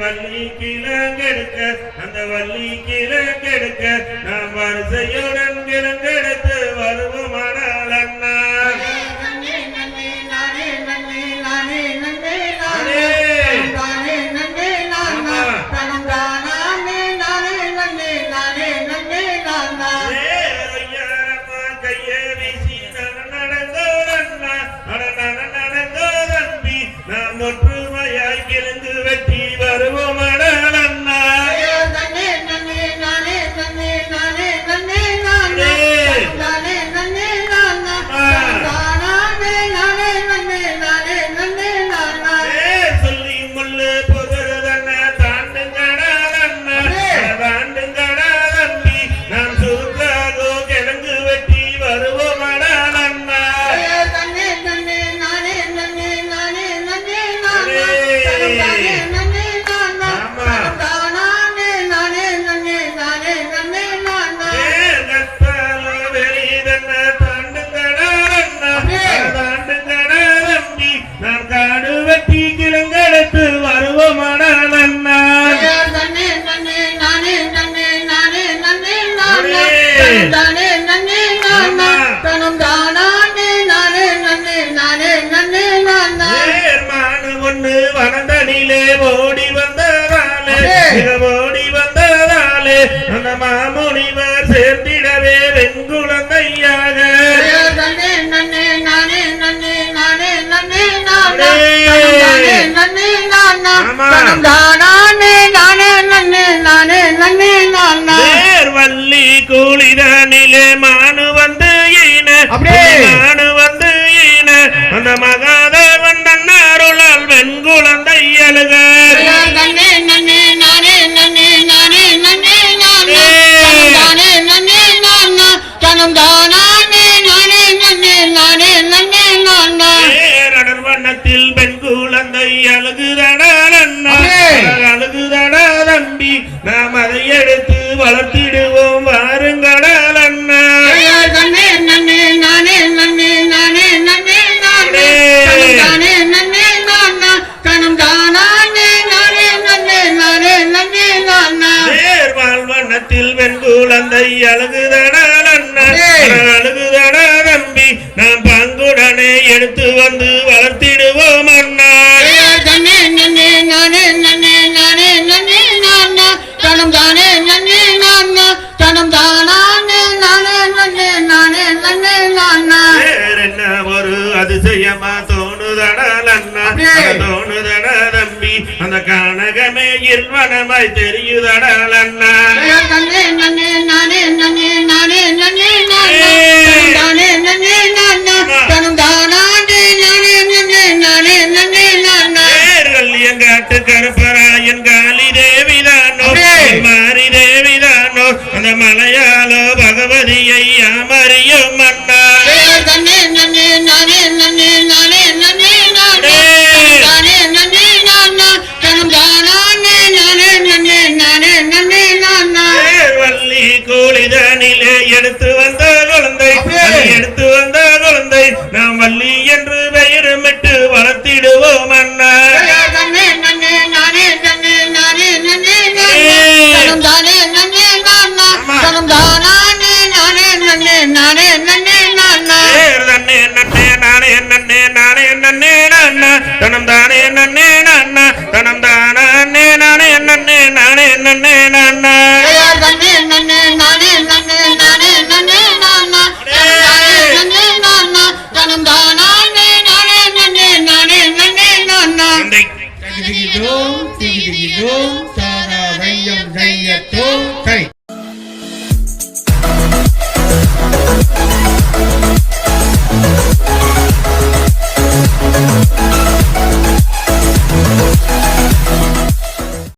வள்ளி கிழங்கெடுக்க அந்த வள்ளி கிழங்கெடுக்க நாம் வரிசையுடன் கிழங்கெடுத்து வருவோமானால் அண்ணா நாம் ஒற்றுமையாய் கிழங்கு வெட்டி வருவோமானால் அண்ணா சொல்லி முள்ளு புகழுதண்ண தாண்டுங்கடா அண்ணா தாண்டுங்கடா தம்பி நாம் சுருக்காகோ கிழங்கு வெட்டி வருவோமானால் அண்ணா நாம் காடு வெட்டி கிழங்கெடுத்து வருவோமானால் அண்ணா ஒண்ணு வனந்தனிலே ஓடி வந்ததாலே ஓடி வந்ததாலே அந்த மாமுனிவர் சேர்ந்திடவே வெண்குழந்தையாக வள்ளி கூலிதானிலே மானு வந்து ஈன மானு வந்து ஈன அந்த மகாதேவன் அருளால் வெண்குழந்தை அழுக வண்ணத்தில் பெண் குழந்தை அழுகுதடால் அண்ணா அழுகுதடா தம்பி நாம் அதை எடுத்து வளர்த்திடுவோம் வாருங்கடால் அண்ணா வண்ணத்தில் பெண் குழந்தை அழுகுதடால் அண்ணா அழுகுதடா தம்பி நாம் பங்குடனே எடுத்து வந்து வளர்த்திடுவோம் அண்ணா ஒரு அதிசயமா தோணுதடால் அண்ணா தோணுதடா தம்பி அந்த கானகமே இல்வனமாய் தெரியுதடால் அண்ணா எங்காட்டு கருப்பராயன் காளி தேவிதானோ மாரி தேவிதானோ அந்த மலையாளோ பகவதியை அமரியும் அண்ணா வள்ளி கூலிதானிலே எடுத்து வந்த குழந்தை எடுத்து வந்த குழந்தை நாம் வள்ளி என்று பெயருமிட்டு வளர்த்திடுவோம் அண்ணா தனம் தானே நன்னே நானா தனம் தானே நானே நன்னே நானே நன்னே நானா Tigidigidom, tigidigidom, sara rayam rayatong,